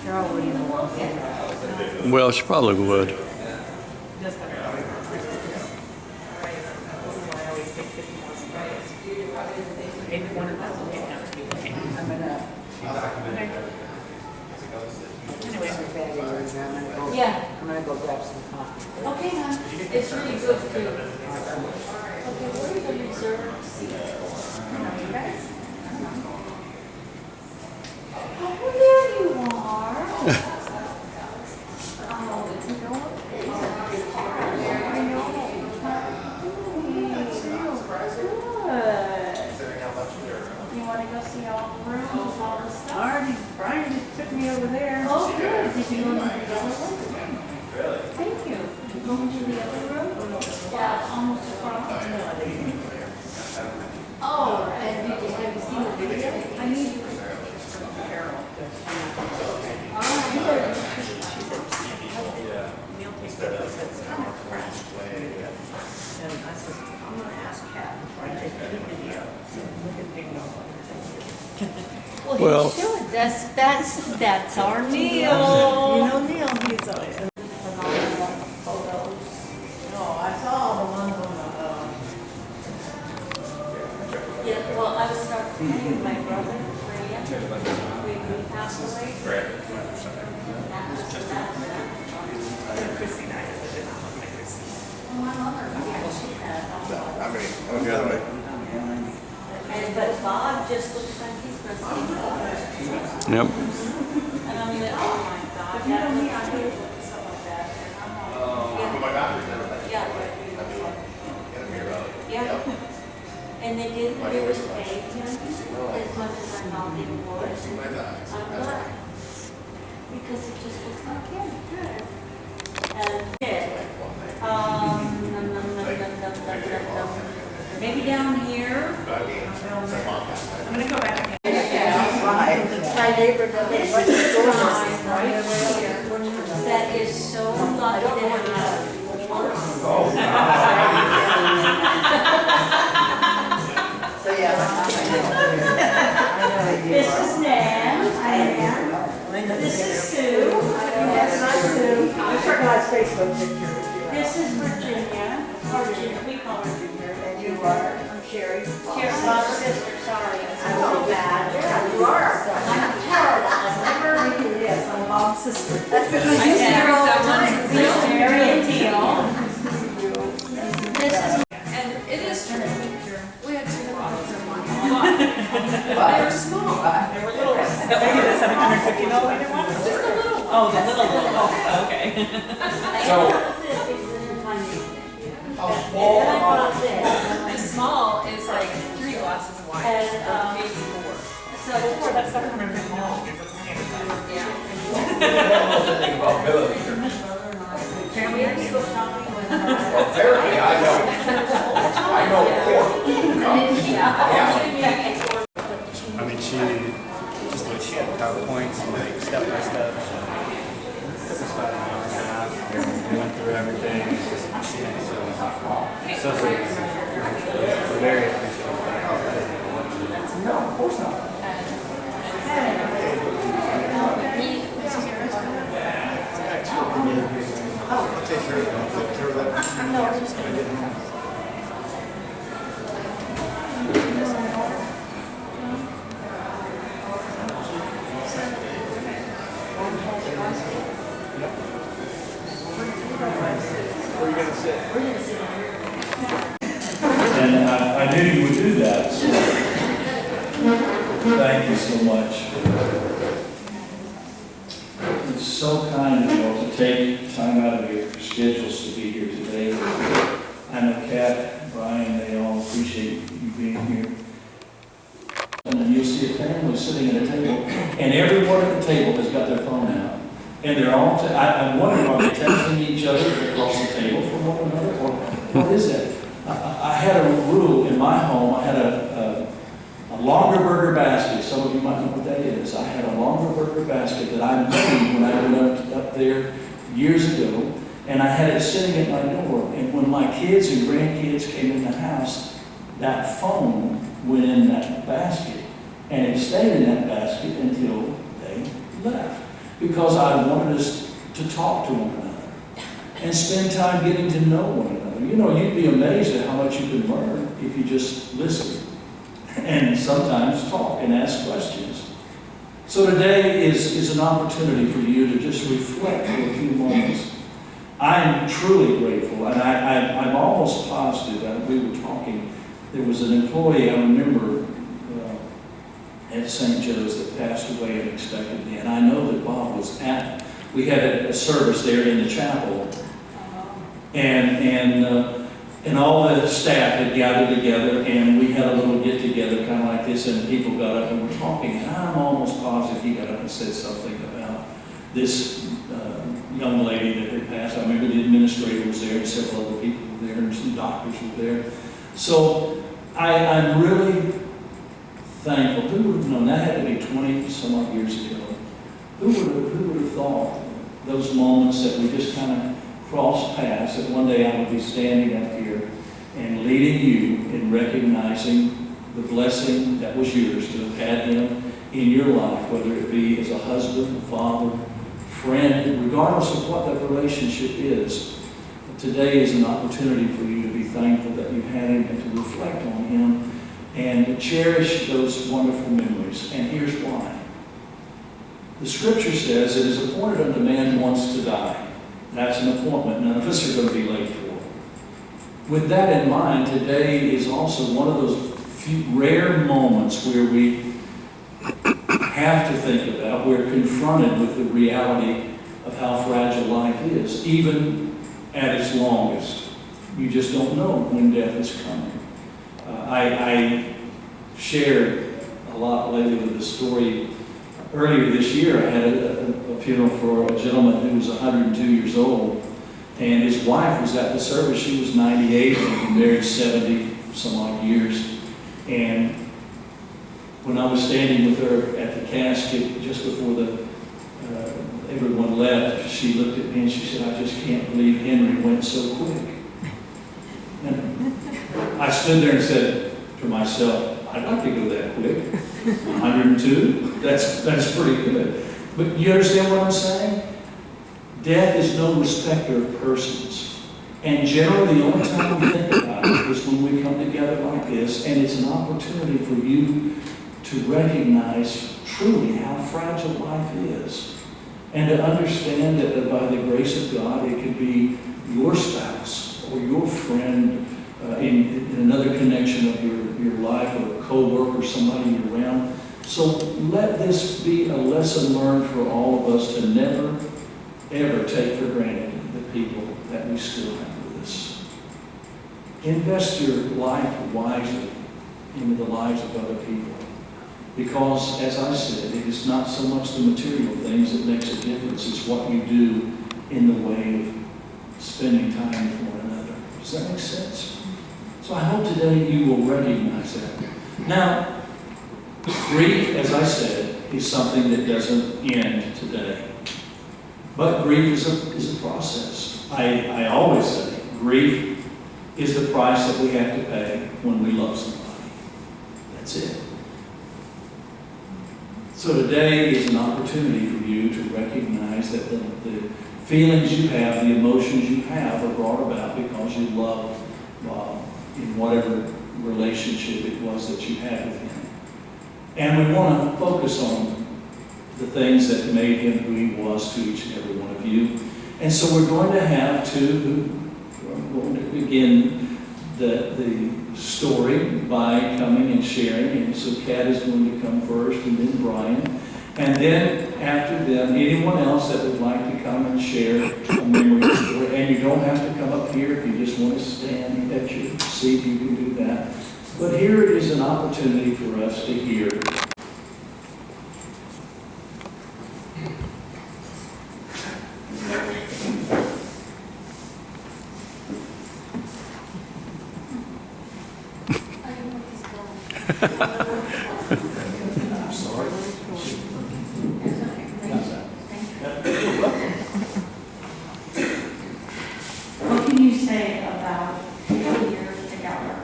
Cheryl would even walk in. Well, she probably would. This is why I always take 50 more sprays. Maybe one of those will get down to me. I'm gonna. Anyway. Yeah. I'm gonna go grab some coffee. Okay, hon. It's really good food. Okay, where are the reserved seats? Oh, there you are. Oh, you know what? I know. Good. You want to go see all the rooms, all the stuff? Already, Brian just took me over there. Oh, good. Did you go into the other one? Really? Thank you. Did you go into the other room? Yeah, almost across. Oh, and have you seen the video? I need you. All right. Neil takes it, it's kind of crash. And I said, I'm gonna ask Kat before I take any video. So look at Big Noah. Well- He should. That's our Neil. You know Neil, he's on it. Photos. No, I saw the ones on Yeah, well, I was talking to my brother, Ray, we passed away. Chrissy and I did not look like Chrissy. Well, my mother, yeah, she had. I mean, oh, the other way. But Bob just looks like he's going to see Yep. And I mean, oh my God. You know me, I hate stuff like that. Yeah. Yeah. And they didn't really pay him as much as I thought they would. I'm glad. Because it just looks like him. And maybe down here. I'm gonna go back. My neighbor does it. This is the time right here that is so lucky to have. So yeah. This is Nan. This is Sue. That's not Sue. That's her guy's Facebook picture. This is Virginia. Virginia, we call her Virginia. And you are, I'm Sherry. Here's my sister, sorry, I'm so bad. Yeah, you are. I'm terrible, I'm never. Yes, I'm mom's sister. That's because you zero Neil, Mary and Neil. This is. And it is true. We had two bottles of wine. They were small. They were little. Maybe the 750 milliliter one? Just a little one. Oh, the little one. Oh, okay. The small is like 3 glasses of wine. And, Maybe 4. So, That's 750 milliliters. Yeah. can we have to go shopping with her? Apparently, I know. I know pork. I mean, she had PowerPoints and like step by step. Took us about an hour and a half. We went through everything. She had so very appreciative. No, of course not. I'll take care of that. Take care of that. No, I was just gonna do that. Where are you gonna sit? And I knew you would do that, so thank you so much. It's so kind of you all to take time out of your schedules to be here today. I know Kat, Brian, they all appreciate you being here. And then you'll see a family sitting at a table, and everyone at the table has got their phone out. And they're all, I'm wondering, are they texting each other across the table from one another, or what is it? I had a rule in my home. I had a longer burger basket. Some of you might know what that is. I had a longer burger basket that I made when I went up there years ago, and I had it sitting at my door. And when my kids and grandkids came in the house, that phone went in that basket, and it stayed in that basket until they left. because I wanted us to talk to one another and spend time getting to know one another. You know, you'd be amazed at how much you can learn if you just listen and sometimes talk and ask questions. So today is an opportunity for you to just reflect for a few moments. I'm truly grateful, and I'm almost positive that we were talking. There was an employee I remember at St. Joe's that passed away unexpectedly, and I know that Bob was at. We had a service there in the chapel, and all the staff had gathered together, and we had a little get together, kind of like this, and people got up and were talking. And I'm almost positive he got up and said something about this young lady that had passed. I remember the administrator was there, and several other people were there, and some doctors were there. So I'm really thankful. Who would have known? That had to be 20 some odd years ago. Who would have thought those moments that we just kind of crossed paths, that one day I would be standing up here and leading you in recognizing the blessing that was yours to have had him in your life, whether it be as a husband, a father, friend, regardless of what that relationship is. Today is an opportunity for you to be thankful that you had him and to reflect on him and to cherish those wonderful memories. And here's why. The scripture says it is appointed unto man once to die. That's an appointment none of us are going to be late for. With that in mind, today is also one of those few rare moments where we have to think about, we're confronted with the reality of how fragile life is, even at its longest. You just don't know when death is coming. I shared a lot lately with the story. Earlier this year, I had a funeral for a gentleman who was 102 years old, and his wife was at the service. She was 98 and been married 70 some odd years. And when I was standing with her at the casket just before everyone left, she looked at me and she said, "I just can't believe Henry went so quick." And I stood there and said to myself, "I'd like to go that quick. 102? That's pretty good." But you understand what I'm saying? Death is no respecter of persons. And generally, the only time we think about it is when we come together like this, and it's an opportunity for you to recognize truly how fragile life is, and to understand that by the grace of God, it could be your spouse or your friend in another connection of your life, or a co-worker, somebody you're around. So let this be a lesson learned for all of us to never, ever take for granted the people that we still have with us. Invest your life wisely into the lives of other people. Because, as I said, it is not so much the material things that makes a difference. It's what you do in the way of spending time with one another. Does that make sense? So I hope today you will recognize that. Now, grief, as I said, is something that doesn't end today. But grief is a process. I always say grief is the price that we have to pay when we love somebody. That's it. So today is an opportunity for you to recognize that the feelings you have, the emotions you have are brought about because you love in whatever relationship it was that you had with him. And we want to focus on the things that made him who he was to each and every one of you. And so we're going to begin the story by coming and sharing. And so Kat is going to come first, and then Brian. And then after them, anyone else that would like to come and share a memory story. And you don't have to come up here if you just want to stand at your seat, you can do that. But here is an opportunity for us to hear. What can you say about 2 years together?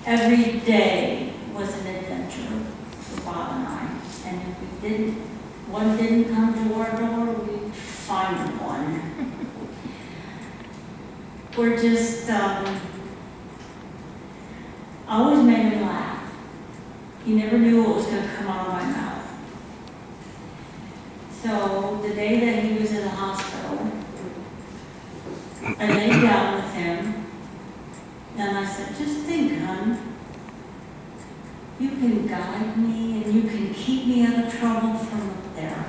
Every day was an adventure for Bob and I. And if we didn't one didn't come to our door, we find one. We're just, always made him laugh. He never knew what was gonna come out of my mouth. So the day that he was in the hospital, I laid down with him, and I said, just think, hon, you can guide me and you can keep me out of trouble from up there.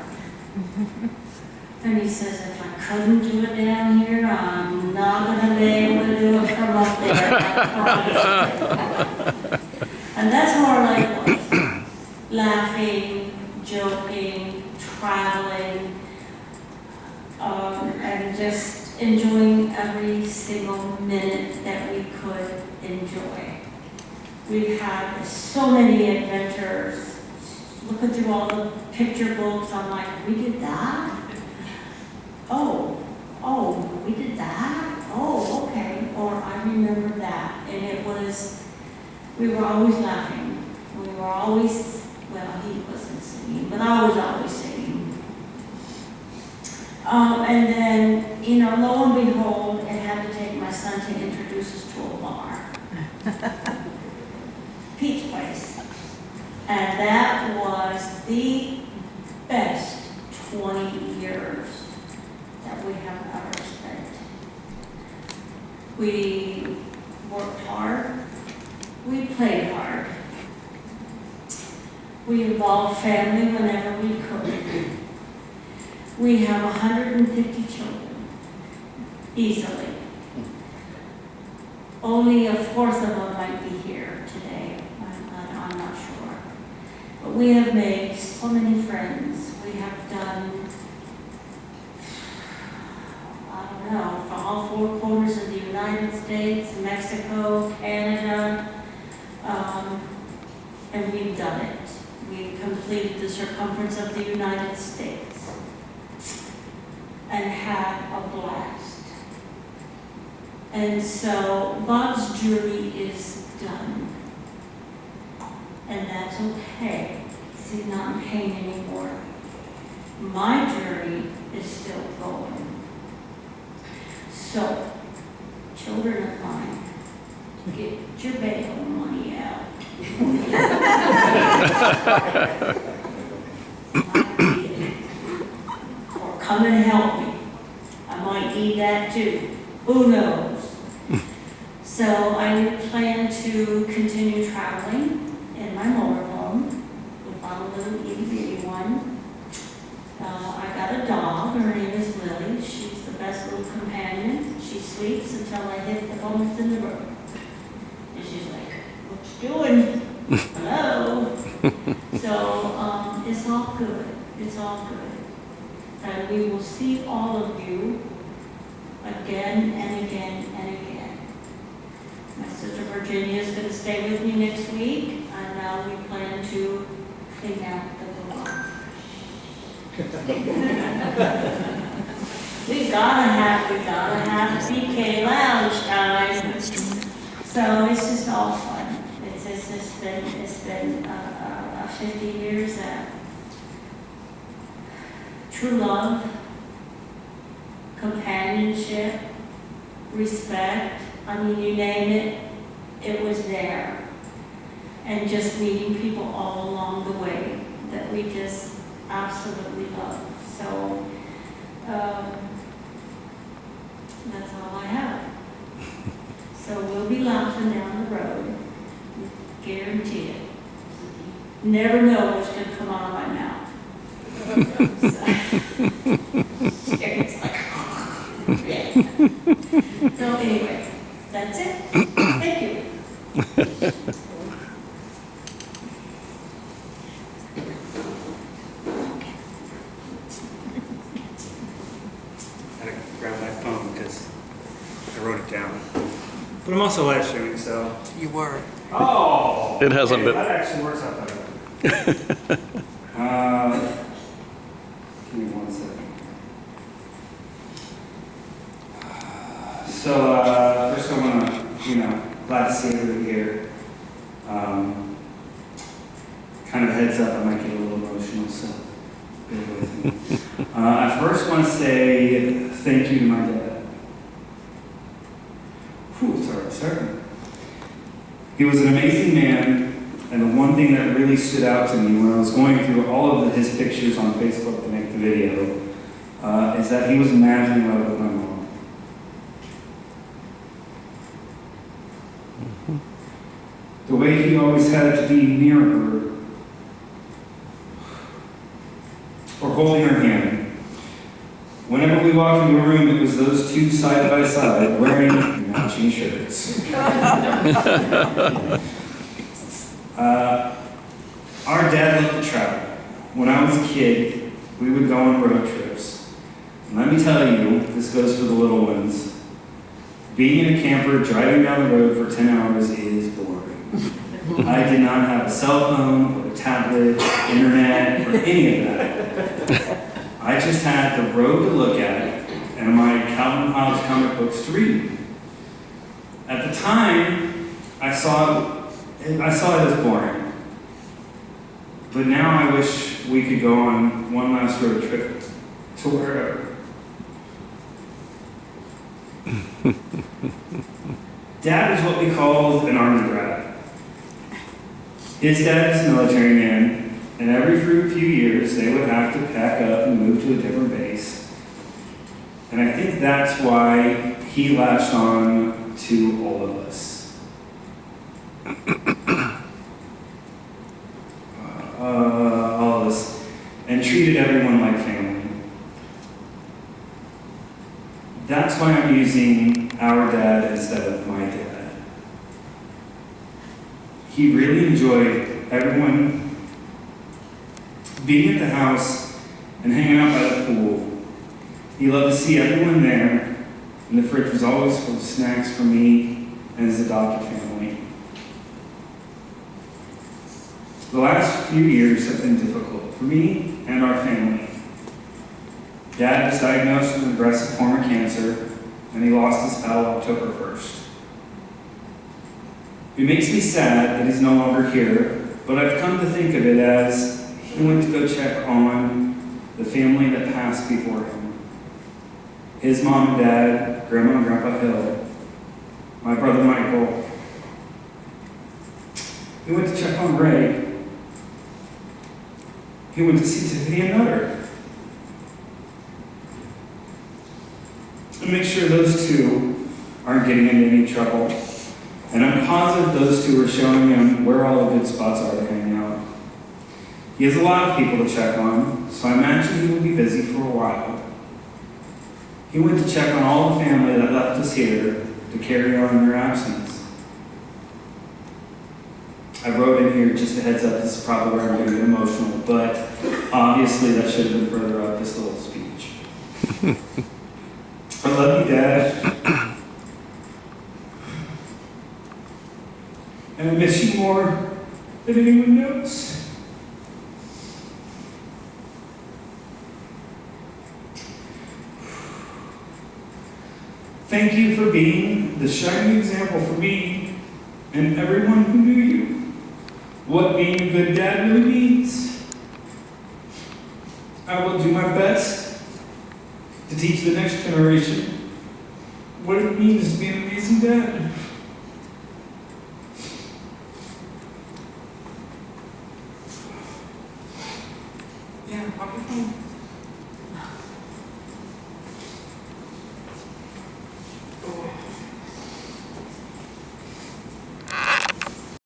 And he says, if I couldn't do it down here, I'm not gonna be able to do it from up there, I promise. And that's how our life was. Laughing, joking, traveling, and just enjoying every single minute that we could enjoy. We've had so many adventures. Looking through all the picture books, I'm like, we did that? Oh, we did that? Oh, okay. Or I remember that. And it was, we were always laughing. We were always, well, he wasn't singing, but I was always singing. And then, you know, lo and behold, I had to take my son to introduce us to a bar. Pete's Place. And that was the best 20 years that we have ever spent. We worked hard. We played hard. We involved family whenever we could. We have 150 children, easily. Only a fourth of them might be here today. I'm not sure. But we have made so many friends. We have done, I don't know, from all four corners of the United States, Mexico, Canada, and we've done it. We've completed the circumference of the United States and had a blast. And so Bob's journey is done. And that's okay. He's not in pain anymore. My journey is still going. So, children of mine, get your bail money out. Or come and help me. I might need that too. Who knows? So I plan to continue traveling in my motorhome. We bought a little itty bitty one. I got a dog. Her name is Lily. She's the best little companion. She sleeps until I hit the bumps in the road. And she's like, what you doing? Hello? So it's all good. It's all good. And we will see all of you again and again and again. My sister Virginia is going to stay with me next week, and we plan to clean out the garage. we gotta have CK lounge time. So it's just all fun. It's been 50 years of true love, companionship, respect. I mean, you name it, it was there. And just meeting people all along the way that we just absolutely love. So that's all I have. So we'll be laughing down the road, guarantee it. Never know what's going to come out of my mouth. It's like, yeah. So anyway, that's it. Thank you. I had to grab my phone because I wrote it down. But I'm also live streaming, so. You were. Oh! It hasn't been- That actually works out better. Give me 1 second. So, first I want to, glad to see everybody here. Kind of heads up, I might get a little emotional, so bear with I first want to say thank you to my dad. Whew, it's already starting. He was an amazing man, and the one thing that really stood out to me when I was going through all of his pictures on Facebook to make the video is that he was madly in love with my mom. The way he always had to be near her or holding her hand. Whenever we walked into a room, it was those two side by side wearing matching shirts. Our dad loved to travel. When I was a kid, we would go on road trips. And let me tell you, this goes for the little ones. Being in a camper driving down the road for 10 hours is boring. I did not have a cell phone, or a tablet, internet, or any of that. I just had the road to look at and my Calvin Hobbes comic books to read. At the time, I saw it as boring. But now I wish we could go on one last road trip to wherever. Dad is what we call an army brat. His dad is a military man, and every few years they would have to pack up and move to a different base. And I think that's why he latched on to all of us. All of us, and treated everyone like family. That's why I'm using our dad instead of my dad. He really enjoyed everyone being at the house and hanging out by the pool. He loved to see everyone there, and the fridge was always full of snacks for me and his adopted family. The last few years have been difficult for me and our family. Dad was diagnosed with an aggressive form of cancer, and he lost his battle October 1st. It makes me sad that he's no longer here, but I've come to think of it as he went to go check on the family that passed before him. His mom and dad, Grandma and Grandpa Hill, my brother Michael. He went to check on Ray. He went to see Tiffany and Nutter. And make sure those two aren't getting into any trouble. And I'm positive those two are showing him where all the good spots are to hang out. He has a lot of people to check on, so I imagine he will be busy for a while. He went to check on all the family that left us here to carry on in their absence. I wrote in here just a heads up, this is probably where I'm going to get emotional, but obviously that should have been further up this little speech. I love you, Dad. And I miss you more than anyone knows. Thank you for being the shining example for me and everyone who knew you. What being a good dad really means. I will do my best to teach the next generation what it means to be an amazing dad. Yeah, I'll be fine.